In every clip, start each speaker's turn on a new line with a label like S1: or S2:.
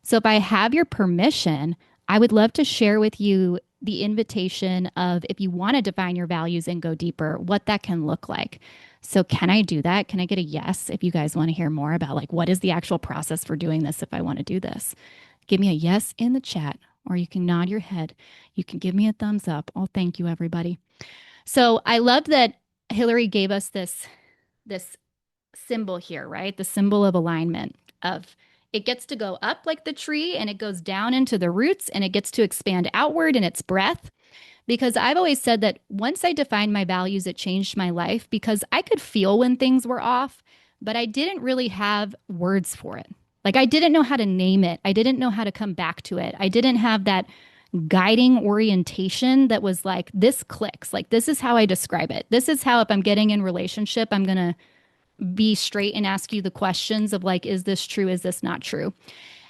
S1: So if I have your permission, I would love to share with you the invitation of if you want to define your values and go deeper, what that can look like. So can I do that? Can I get a yes if you guys want to hear more about like what is the actual process for doing this if I want to do this? Give me a yes in the chat or you can nod your head. You can give me a thumbs up. Oh, thank you everybody. So I love that Hillary gave us this symbol here, right? The symbol of alignment of it gets to go up like the tree and it goes down into the roots and it gets to expand outward in its breadth. Because I've always said that once I defined my values, it changed my life because I could feel when things were off, but I didn't really have words for it. Like I didn't know how to name it. I didn't know how to come back to it. I didn't have that guiding orientation that was like, this clicks. Like, this is how I describe it. This is how, if I'm getting in relationship, I'm going to be straight and ask you the questions of like, is this true? Is this not true?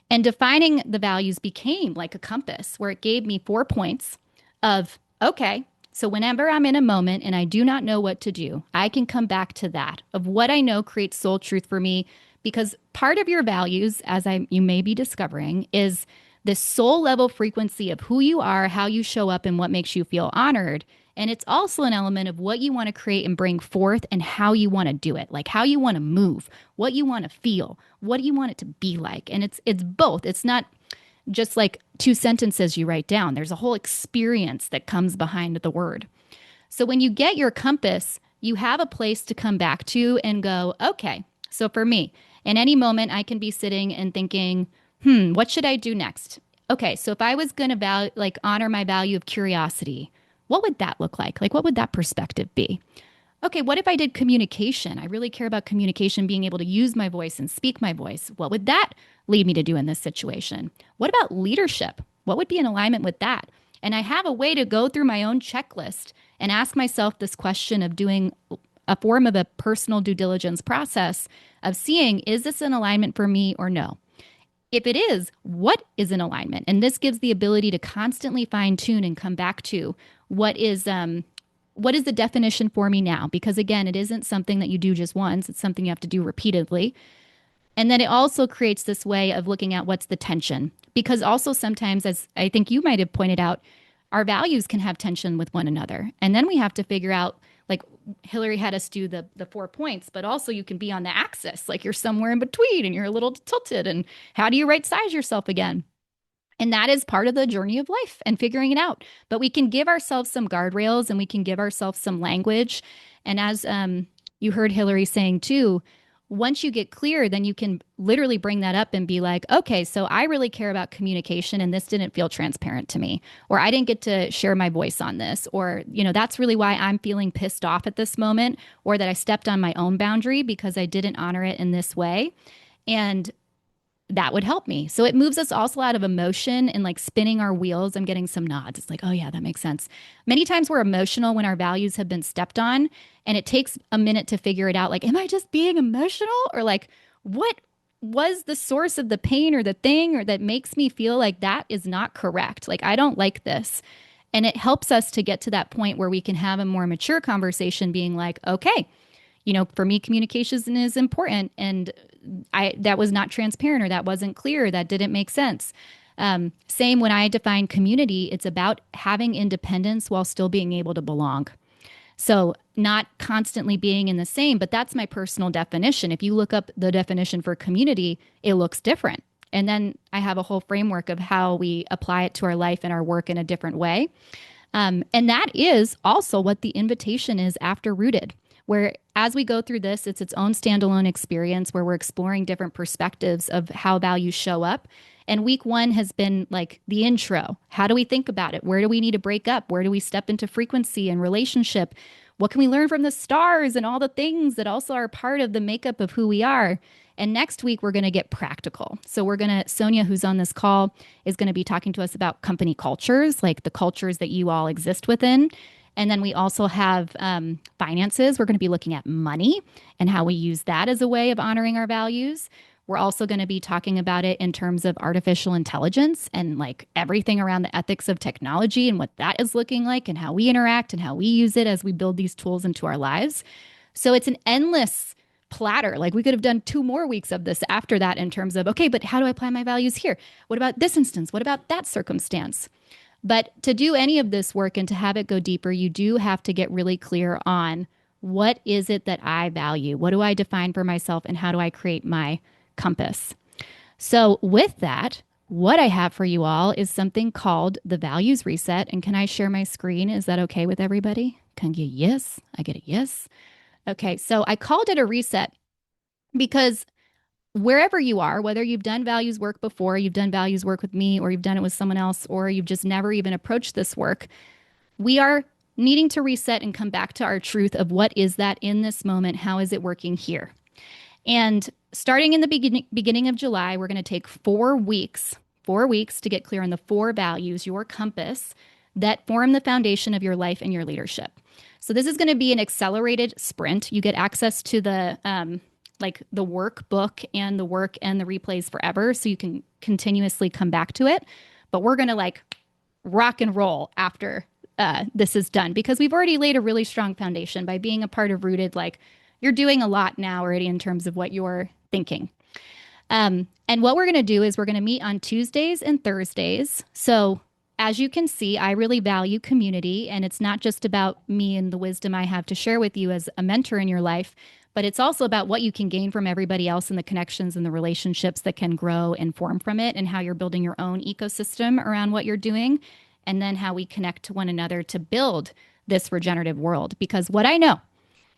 S1: And defining the values became like a compass where it gave me 4 points of, okay, so whenever I'm in a moment and I do not know what to do, I can come back to that of what I know creates soul truth for me. Because part of your values, you may be discovering, is this soul level frequency of who you are, how you show up, and what makes you feel honored. And it's also an element of what you want to create and bring forth and how you want to do it, like how you want to move, what you want to feel, what do you want it to be like. And it's both. It's not just like two sentences you write down. There's a whole experience that comes behind the word. So when you get your compass, you have a place to come back to and go, okay, so for me, in any moment, I can be sitting and thinking, what should I do next? Okay, so if I was going to honor my value of curiosity, what would that look like? Like, what would that perspective be? Okay, what if I did communication? I really care about communication, being able to use my voice and speak my voice. What would that lead me to do in this situation? What about leadership? What would be in alignment with that? And I have a way to go through my own checklist and ask myself this question of doing a form of a personal due diligence process of seeing, is this in alignment for me or no? If it is, what is in alignment? And this gives the ability to constantly fine tune and come back to what is the definition for me now? Because again, it isn't something that you do just once. It's something you have to do repeatedly. And then it also creates this way of looking at what's the tension. Because also sometimes, as I think you might have pointed out, our values can have tension with one another. And then we have to figure out, like Hillary had us do the 4 points, but also you can be on the axis, like you're somewhere in between and you're a little tilted. And how do you right size yourself again? And that is part of the journey of life and figuring it out. But we can give ourselves some guardrails and we can give ourselves some language. And as you heard Hillary saying too, once you get clear, then you can literally bring that up and be like, okay, so I really care about communication and this didn't feel transparent to me, or I didn't get to share my voice on this, or, that's really why I'm feeling pissed off at this moment, or that I stepped on my own boundary because I didn't honor it in this way. And that would help me. So it moves us also out of emotion and like spinning our wheels. I'm getting some nods. It's like, oh, yeah, that makes sense. Many times we're emotional when our values have been stepped on, and it takes a minute to figure it out. Like, am I just being emotional? Or like, what was the source of the pain or the thing or that makes me feel like that is not correct? Like, I don't like this. And it helps us to get to that point where we can have a more mature conversation being like, okay, for me, communication is important. And that was not transparent, or that wasn't clear, that didn't make sense. Same when I define community, it's about having independence while still being able to belong. So not constantly being in the same, but that's my personal definition. If you look up the definition for community, it looks different. And then I have a whole framework of how we apply it to our life and our work in a different way. And that is also what the invitation is after Rooted, where as we go through this, it's its own standalone experience where we're exploring different perspectives of how values show up. And week 1 has been like the intro. How do we think about it? Where do we need to break up? Where do we step into frequency and relationship? What can we learn from the stars and all the things that also are part of the makeup of who we are? And next week, we're going to get practical. So Sonia, who's on this call, is going to be talking to us about company cultures, like the cultures that you all exist within. And then we also have finances. We're going to be looking at money and how we use that as a way of honoring our values. We're also going to be talking about it in terms of artificial intelligence and like everything around the ethics of technology and what that is looking like and how we interact and how we use it as we build these tools into our lives. So it's an endless platter. Like we could have done 2 more weeks of this after that in terms of, okay, but how do I apply my values here? What about this instance? What about that circumstance? But to do any of this work and to have it go deeper, you do have to get really clear on what is it that I value? What do I define for myself? And how do I create my compass? So, with that, what I have for you all is something called the values reset. And can I share my screen? Is that okay with everybody? Can you get yes? I get a yes. Okay, so I called it a reset because wherever you are, whether you've done values work before, you've done values work with me, or you've done it with someone else, or you've just never even approached this work, we are needing to reset and come back to our truth of what is that in this moment? How is it working here? And starting in the beginning of July, we're going to take 4 weeks, 4 weeks to get clear on the 4 values, your compass, that form the foundation of your life and your leadership. So this is going to be an accelerated sprint. You get access to the like the workbook and the work and the replays forever, so you can continuously come back to it. But we're going to like rock and roll after this is done, because we've already laid a really strong foundation by being a part of Rooted. Like you're doing a lot now already in terms of what you're thinking. And what we're going to do is we're going to meet on Tuesdays and Thursdays. So as you can see, I really value community, and it's not just about me and the wisdom I have to share with you as a mentor in your life, but it's also about what you can gain from everybody else and the connections and the relationships that can grow and form from it, and how you're building your own ecosystem around what you're doing, and then how we connect to one another to build this regenerative world. Because what I know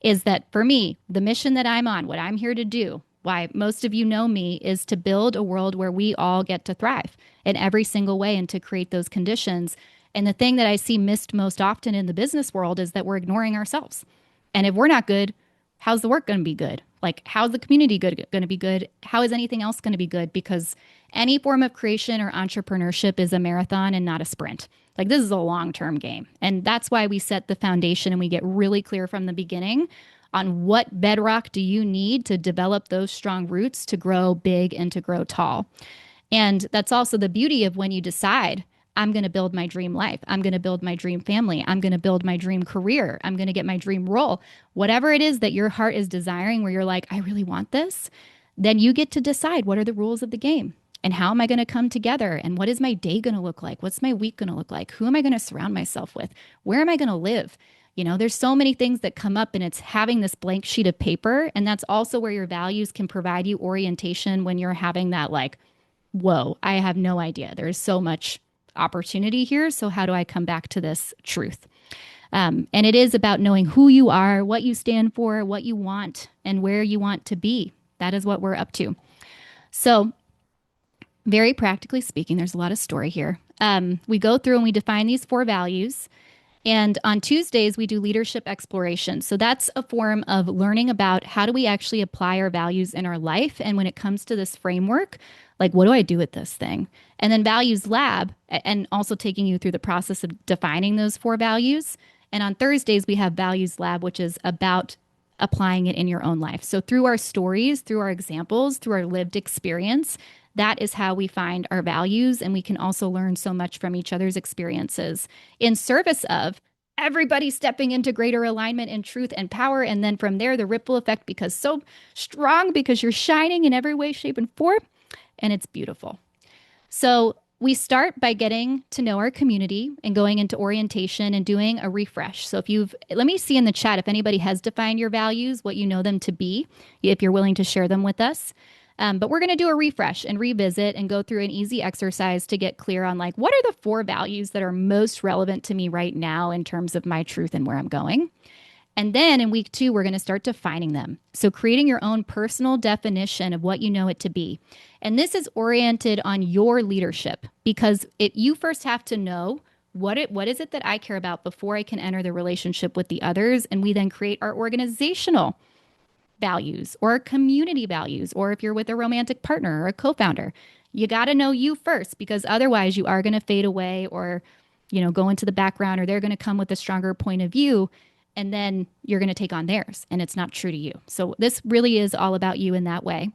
S1: is that for me, the mission that I'm on, what I'm here to do, why most of you know me, is to build a world where we all get to thrive in every single way and to create those conditions. And the thing that I see missed most often in the business world is that we're ignoring ourselves. And if we're not good, how's the work going to be good? Like, how's the community going to be good? How is anything else going to be good? Because any form of creation or entrepreneurship is a marathon and not a sprint. Like, this is a long-term game. And that's why we set the foundation and we get really clear from the beginning on what bedrock do you need to develop those strong roots to grow big and to grow tall. And that's also the beauty of when you decide, I'm going to build my dream life. I'm going to build my dream family. I'm going to build my dream career. I'm going to get my dream role. Whatever it is that your heart is desiring, where you're like, I really want this, then you get to decide what are the rules of the game and how am I going to come together, and what is my day going to look like? What's my week going to look like? Who am I going to surround myself with? Where am I going to live? You know, there's so many things that come up, and it's having this blank sheet of paper. And that's also where your values can provide you orientation when you're having that, like, whoa, I have no idea. There's so much opportunity here. So how do I come back to this truth? And it is about knowing who you are, what you stand for, what you want, and where you want to be. That is what we're up to. So very practically speaking, there's a lot of story here. We go through and we define these 4 values. And on Tuesdays, we do leadership exploration. So that's a form of learning about how do we actually apply our values in our life. And when it comes to this framework, like, what do I do with this thing? And then values lab, and also taking you through the process of defining those 4 values. And on Thursdays, we have values lab, which is about applying it in your own life. So through our stories, through our examples, through our lived experience, that is how we find our values. And we can also learn so much from each other's experiences in service of everybody stepping into greater alignment and truth and power. And then from there, the ripple effect becomes so strong because you're shining in every way, shape, and form. And it's beautiful. So we start by getting to know our community and going into orientation and doing a refresh. So let me see in the chat if anybody has defined your values, what you know them to be, if you're willing to share them with us. But we're going to do a refresh and revisit and go through an easy exercise to get clear on, like, what are the 4 values that are most relevant to me right now in terms of my truth and where I'm going. And then in week 2, we're going to start defining them. So creating your own personal definition of what you know it to be. And this is oriented on your leadership, because you first have to know what is it that I care about before I can enter the relationship with the others. And we then create our organizational values or community values, or if you're with a romantic partner or a co-founder, you got to know you first, because otherwise you are going to fade away or, go into the background, or they're going to come with a stronger point of view. And then you're going to take on theirs, and it's not true to you. So this really is all about you in that way.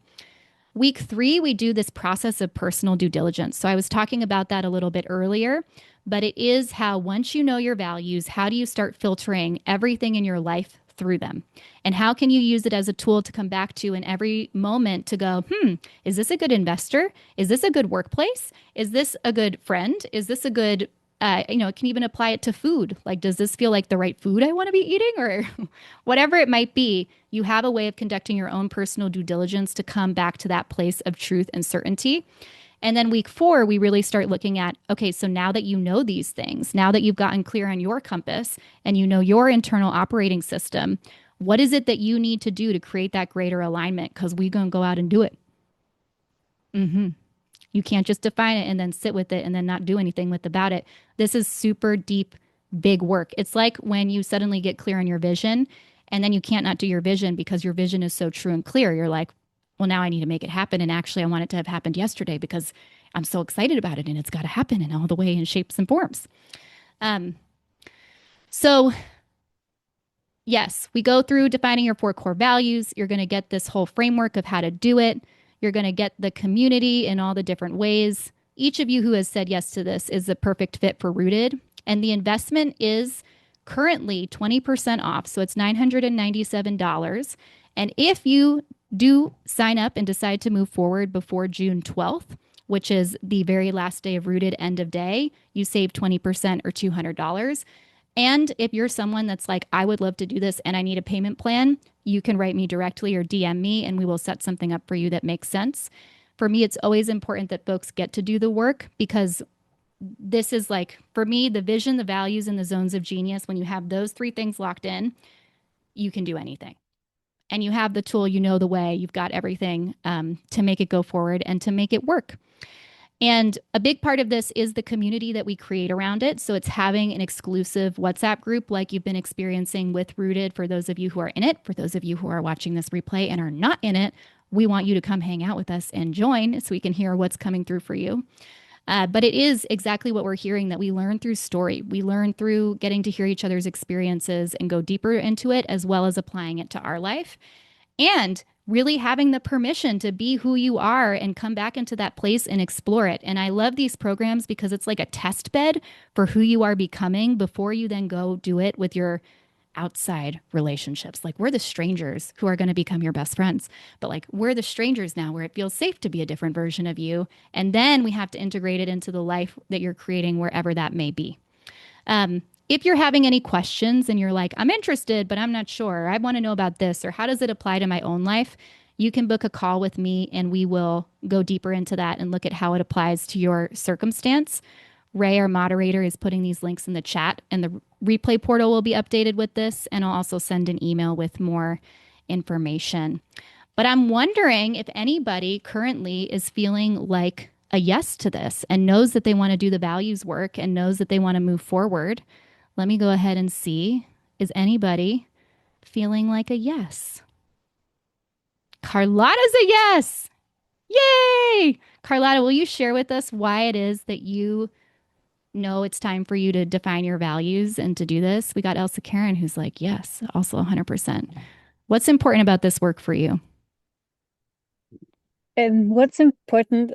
S1: Week 3, we do this process of personal due diligence. So I was talking about that a little bit earlier, but it is how, once you know your values, how do you start filtering everything in your life through them? And how can you use it as a tool to come back to in every moment to go, is this a good investor? Is this a good workplace? Is this a good friend? Is this a good, it can even apply it to food. Like, does this feel like the right food I want to be eating or whatever it might be? You have a way of conducting your own personal due diligence to come back to that place of truth and certainty. And then week 4, we really start looking at, okay, so now that you know these things, now that you've gotten clear on your compass and you know your internal operating system, what is it that you need to do to create that greater alignment? Because we're going to go out and do it. Mm-hmm. You can't just define it and then sit with it and then not do anything with about it. This is super deep, big work. It's like when you suddenly get clear on your vision and then you can't not do your vision because your vision is so true and clear. You're like, well, now I need to make it happen. And actually, I want it to have happened yesterday because I'm so excited about it and it's got to happen in all the way in shapes and forms. Um, so yes, we go through defining your 4 core values. You're going to get this whole framework of how to do it. You're going to get the community in all the different ways. Each of you who has said yes to this is the perfect fit for Rooted. And the investment is currently 20% off. So it's $997. And if you do sign up and decide to move forward before June 12th, which is the very last day of Rooted end of day, you save 20% or $200. And if you're someone that's like, I would love to do this and I need a payment plan, you can write me directly or DM me and we will set something up for you that makes sense. For me, it's always important that folks get to do the work because this is like, for me, the vision, the values, and the zones of genius. When you have those 3 things locked in, you can do anything. And you have the tool, you know the way, you've got everything to make it go forward and to make it work. And a big part of this is the community that we create around it. So it's having an exclusive WhatsApp group like you've been experiencing with Rooted for those of you who are in it. For those of you who are watching this replay and are not in it, we want you to come hang out with us and join so we can hear what's coming through for you. But it is exactly what we're hearing that we learn through story. We learn through getting to hear each other's experiences and go deeper into it, as well as applying it to our life. And really having the permission to be who you are and come back into that place and explore it. And I love these programs because it's like a test bed for who you are becoming before you then go do it with your outside relationships. Like we're the strangers who are going to become your best friends, but like we're the strangers now where it feels safe to be a different version of you. And then we have to integrate it into the life that you're creating wherever that may be. If you're having any questions and you're like, I'm interested, but I'm not sure, I want to know about this, or how does it apply to my own life? You can book a call with me and we will go deeper into that and look at how it applies to your circumstance. Ray, our moderator, is putting these links in the chat, and the replay portal will be updated with this. And I'll also send an email with more information. But I'm wondering if anybody currently is feeling like a yes to this and knows that they want to do the values work and knows that they want to move forward. Let me go ahead and see. Is anybody feeling like a yes? Carlotta's a yes. Yay! Carlotta, will you share with us why it is that you know it's time for you to define your values and to do this? We got Elsa Karen who's like, yes, also 100%. What's important about this work for you?
S2: And what's important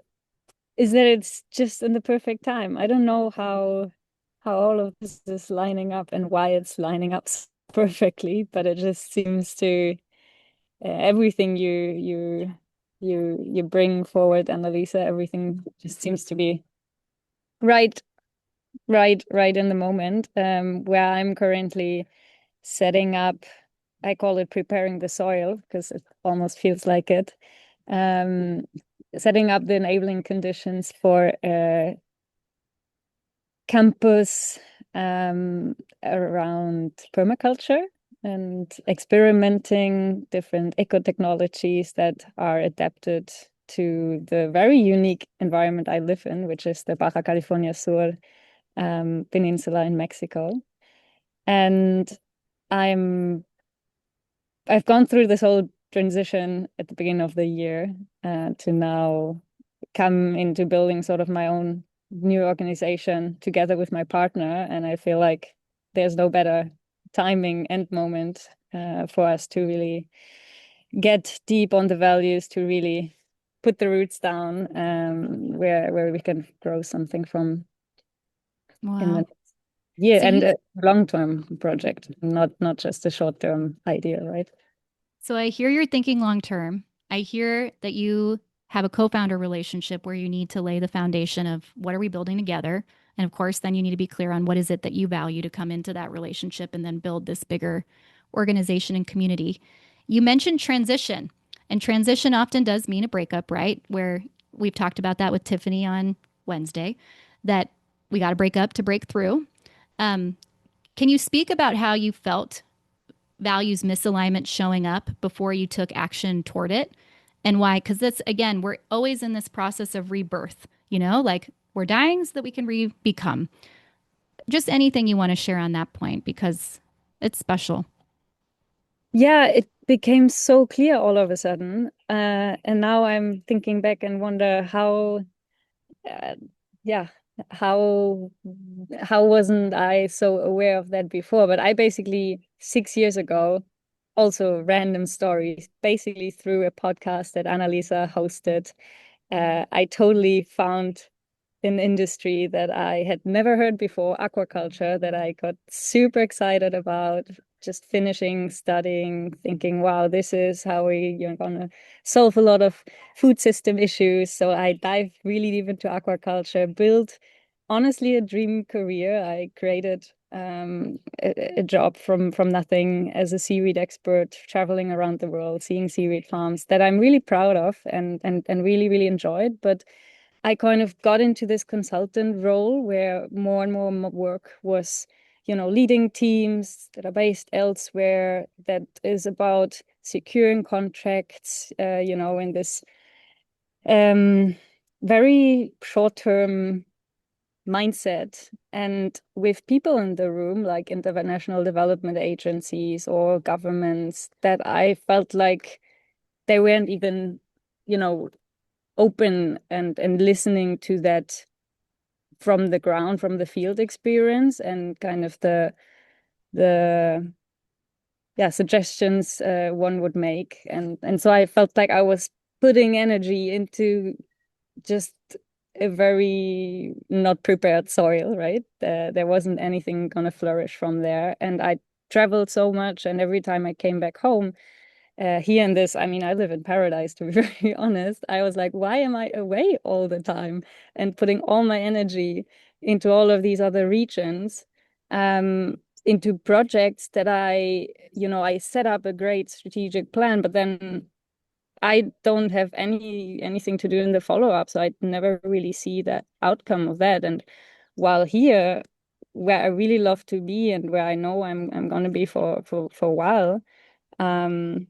S2: is that it's just in the perfect time. I don't know how all of this is lining up and why it's lining up perfectly, but it just seems to everything you bring forward, Annalisa, everything just seems to be right right in the moment. Where I'm currently setting up, I call it preparing the soil because it almost feels like it. Setting up the enabling conditions for a campus around permaculture and experimenting different eco-technologies that are adapted to the very unique environment I live in, which is the Baja California Sur Peninsula in Mexico. And I've gone through this whole transition at the beginning of the year to now come into building sort of my own new organization together with my partner. And I feel like there's no better timing and moment for us to really get deep on the values, to really put the roots down where we can grow something from in the
S1: Wow.
S2: next Yeah,
S1: So
S2: and
S1: you
S2: a long-term project, not just a short-term idea, right?
S1: So I hear you're thinking long term. I hear that you have a co-founder relationship where you need to lay the foundation of what are we building together? And of course, then you need to be clear on what is it that you value to come into that relationship and then build this bigger organization and community. You mentioned transition, and transition often does mean a breakup, right? Where we've talked about that with Tiffany on Wednesday, that we got to break up to break through. Um, can you speak about how you felt values misalignment showing up before you took action toward it and why? Because that's, again, we're always in this process of rebirth, like we're dying so that we can become. Just anything you want to share on that point because it's special.
S2: Yeah, it became so clear all of a sudden. And now I'm thinking back and wonder uh, yeah, how how wasn't I so aware of that before? But I basically 6 years ago, also random stories, basically through a podcast that Annalisa hosted, I totally found an industry that I had never heard before, aquaculture, that I got super excited about, just finishing studying, thinking, wow, this is how you're gonna solve a lot of food system issues. So I dived really deep into aquaculture, built honestly a dream career. I created a job from nothing as a seaweed expert, traveling around the world, seeing seaweed farms that I'm really proud of and really, really enjoyed. But I kind of got into this consultant role where more and more work was, leading teams that are based elsewhere, that is about securing contracts, in this um, very short-term mindset. And with people in the room, like international development agencies or governments, that I felt like they weren't even, you know, open and listening to that from the ground, from the field experience, and kind of the yeah suggestions one would make, and so I felt like I was putting energy into just a very not prepared soil, right? There wasn't anything gonna flourish from there, and I traveled so much, and every time I came back home, here in this, I mean, I live in paradise, to be very honest. I was like, why am I away all the time and putting all my energy into all of these other regions, um, into projects that I set up a great strategic plan, but then I don't have anything to do in the follow-up, so I never really see that outcome of that. And while here, where I really love to be and where I know I'm going to be for a while, um,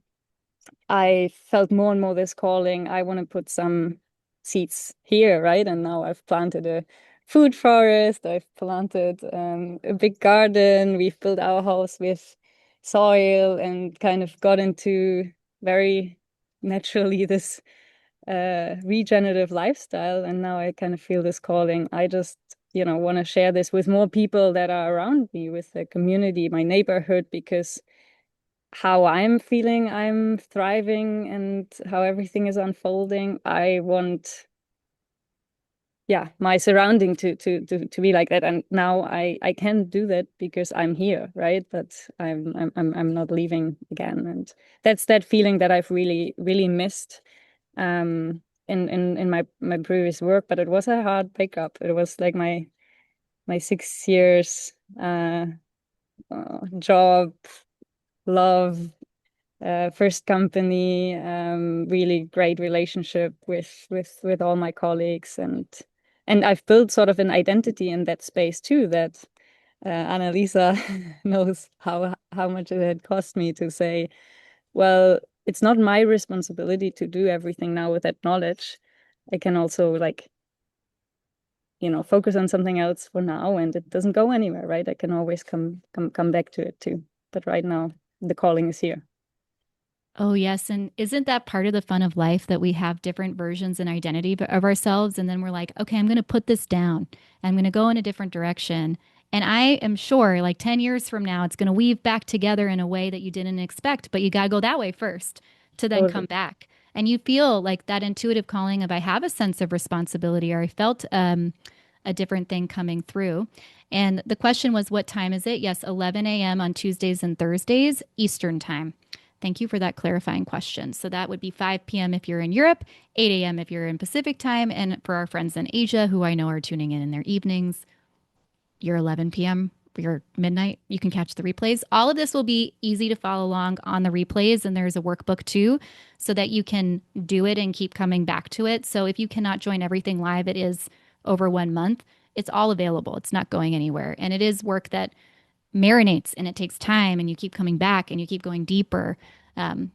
S2: I felt more and more this calling. I want to put some seeds here, right? And now I've planted a food forest. I've planted a big garden. We've built our house with soil and kind of got into very naturally this regenerative lifestyle. And now I kind of feel this calling. I just, want to share this with more people that are around me, with the community, my neighborhood, because how I'm feeling, I'm thriving, and how everything is unfolding. I want, yeah, my surrounding to be like that. And now I can do that because I'm here, right? But I'm not leaving again. And that's that feeling that I've really, really missed in my previous work. But it was a hard breakup. It was like my 6 years job, love, first company, really great relationship with all my colleagues, and I've built sort of an identity in that space too, that Annalisa knows how much it had cost me to say, well, it's not my responsibility to do everything now with that knowledge. I can also focus on something else for now, and it doesn't go anywhere, right? I can always come back to it too. But right now, the calling is here.
S1: Oh, yes. And isn't that part of the fun of life that we have different versions and identity of ourselves? And then we're like, okay, I'm going to put this down. I'm going to go in a different direction. And I am sure like 10 years from now, it's going to weave back together in a way that you didn't expect, but you got to go that way first to then come
S2: Totally.
S1: back. And you feel like that intuitive calling of I have a sense of responsibility, or I felt a different thing coming through. And the question was, what time is it? Yes, 11 a.m. on Tuesdays and Thursdays, Eastern time. Thank you for that clarifying question. So that would be 5 p.m. if you're in Europe, 8 a.m. if you're in Pacific time. And for our friends in Asia who I know are tuning in their evenings, your 11 p.m., your midnight, you can catch the replays. All of this will be easy to follow along on the replays. And there's a workbook too, so that you can do it and keep coming back to it. So if you cannot join everything live, it is over 1 month. It's all available. It's not going anywhere. And it is work that marinates and it takes time and you keep coming back and you keep going deeper.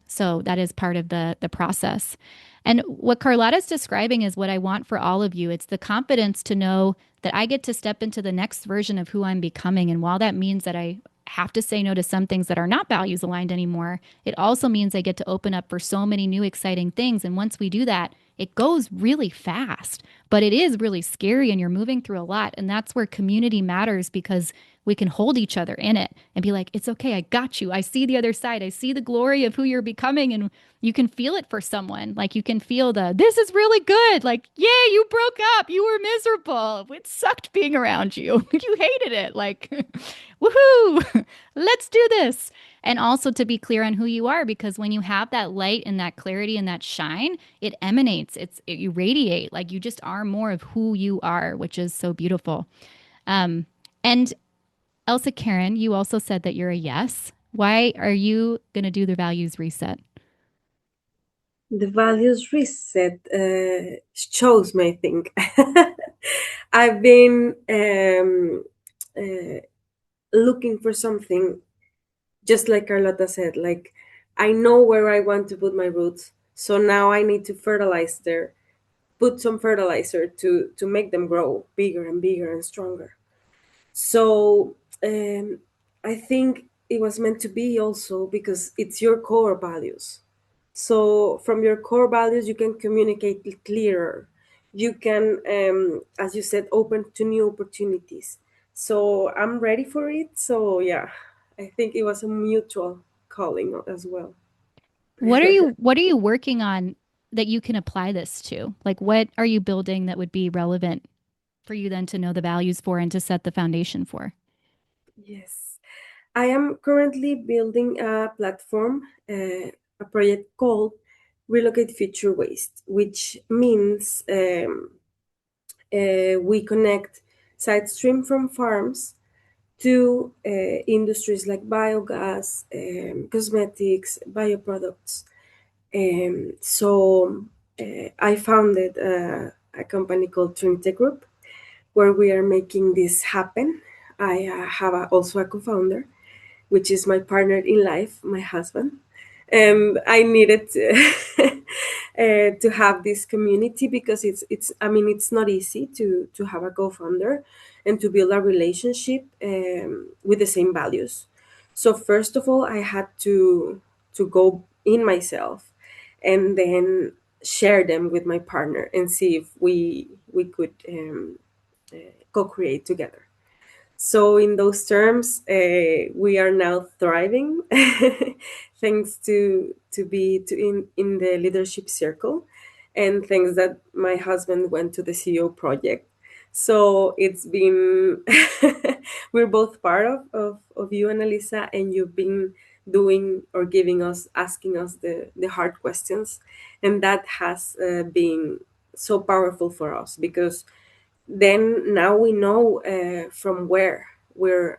S1: So that is part of the process. And what Carlotta's describing is what I want for all of you. It's the confidence to know that I get to step into the next version of who I'm becoming. And while that means that I have to say no to some things that are not values aligned anymore, it also means I get to open up for so many new exciting things. And once we do that, it goes really fast, but it is really scary and you're moving through a lot. And that's where community matters, because we can hold each other in it and be like, it's okay. I got you. I see the other side. I see the glory of who you're becoming. And you can feel it for someone. Like you can feel this is really good. Like, yeah, you broke up. You were miserable. It sucked being around you. You hated it. Like, woohoo, let's do this. And also to be clear on who you are, because when you have that light and that clarity and that shine, it emanates. You radiate. Like you just are more of who you are, which is so beautiful. And Elsa Karen, you also said that you're a yes. Why are you going to do the values reset?
S3: The values reset shows me, I think. I've been uh, looking for something, just like Carlotta said, like I know where I want to put my roots. So now I need to fertilize there, put some fertilizer to make them grow bigger and bigger and stronger. So I think it was meant to be also because it's your core values. So from your core values, you can communicate it clearer. You can, as you said, open to new opportunities. So I'm ready for it. So yeah, I think it was a mutual calling as well.
S1: What are you working on that you can apply this to? Like what are you building that would be relevant for you then to know the values for and to set the foundation for?
S3: Yes. I am currently building a platform, a project called Relocate Future Waste, which means we connect side stream from farms to industries like biogas, cosmetics, bioproducts. I founded a company called Trinity Group, where we are making this happen. I have also a co-founder, which is my partner in life, my husband. And I needed to have this community because it's I mean it's not easy to have a co-founder and to build a relationship with the same values. So first of all, I had to go in myself and then share them with my partner and see if we could co-create together. So in those terms, we are now thriving, thanks to be in the leadership circle, and thanks that my husband went to the CEO project. So it's been we're both part of you and Elisa, and you've been doing or giving us asking us the hard questions, and that has been so powerful for us because then now we know from where we're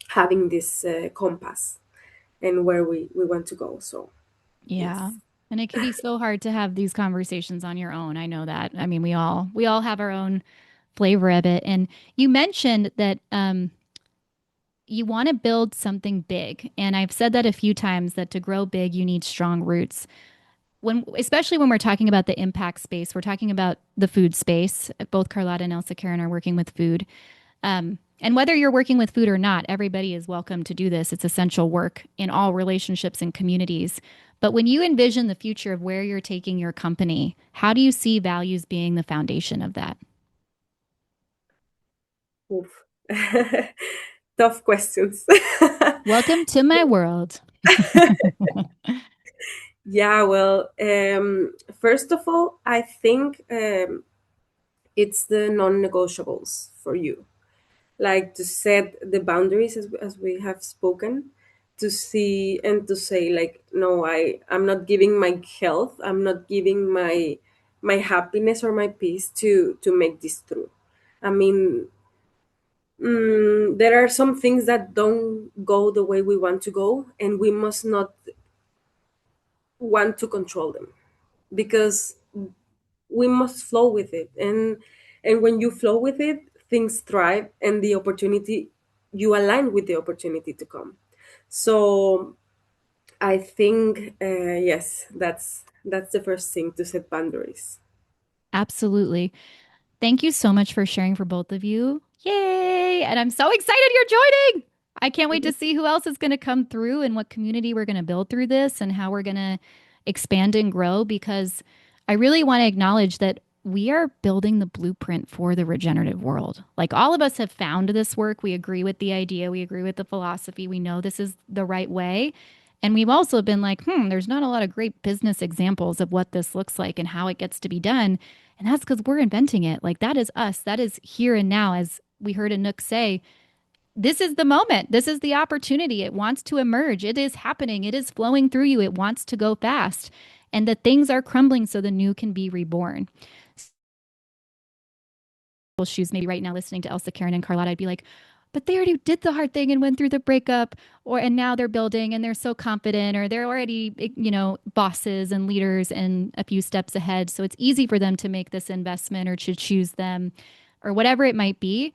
S3: having this compass and where we want to go. So,
S1: Yeah.
S3: yes.
S1: And it can be so hard to have these conversations on your own. I know that. I mean, we all have our own flavor of it. And you mentioned that you want to build something big. And I've said that a few times that to grow big, you need strong roots. Especially when we're talking about the impact space, we're talking about the food space. Both Carlotta and Elsa Karen are working with food. And whether you're working with food or not, everybody is welcome to do this. It's essential work in all relationships and communities. But when you envision the future of where you're taking your company, how do you see values being the foundation of that?
S3: Oof. Tough questions.
S1: Welcome to my world.
S3: Yeah, well, first of all, I think It's the non-negotiables for you, like to set the boundaries as we have spoken, to see and to say like, no, I'm not giving my health, I'm not giving my happiness or my peace to make this true. I mean, there are some things that don't go the way we want to go, and we must not want to control them, because we must flow with it. And when you flow with it, things thrive, and the opportunity, you align with the opportunity to come. So I think, yes, that's the first thing, to set boundaries.
S1: Absolutely. Thank you so much for sharing for both of you. Yay! And I'm so excited you're joining. I can't wait to see who else is going to come through and what community we're going to build through this and how we're going to expand and grow, because I really want to acknowledge that we are building the blueprint for the regenerative world. Like, all of us have found this work. We agree with the idea, we agree with the philosophy, we know this is the right way. And we've also been like, there's not a lot of great business examples of what this looks like and how it gets to be done. And that's because we're inventing it. Like, that is us. That is here and now. As we heard Anouk say, this is the moment. This is the opportunity. It wants to emerge. It is happening. It is flowing through you. It wants to go fast. And the things are crumbling so the new can be reborn. Shoes, maybe right now listening to Elsa, Karen, and Carlotta, I'd be like, but they already did the hard thing and went through the breakup, or and now they're building and they're so confident, or they're already, bosses and leaders and a few steps ahead. So it's easy for them to make this investment or to choose them or whatever it might be.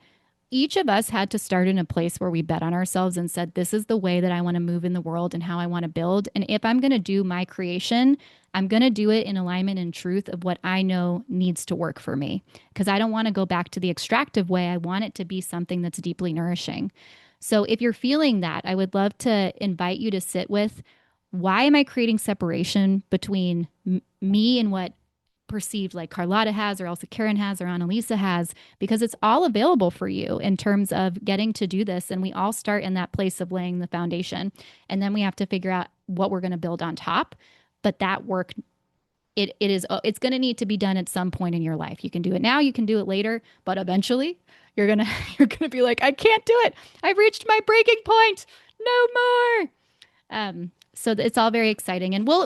S1: Each of us had to start in a place where we bet on ourselves and said, this is the way that I want to move in the world and how I want to build. And if I'm going to do my creation, I'm going to do it in alignment and truth of what I know needs to work for me. Because I don't want to go back to the extractive way. I want it to be something that's deeply nourishing. So if you're feeling that, I would love to invite you to sit with, why am I creating separation between me and what perceived like Carlotta has, or Elsa Karen has, or Annalisa has, because it's all available for you in terms of getting to do this. And we all start in that place of laying the foundation. And then we have to figure out what we're going to build on top. But that work, it's going to need to be done at some point in your life. You can do it now, you can do it later, but eventually you're going to you're going to be like, I can't do it. I've reached my breaking point. No more. So it's all very exciting, and we'll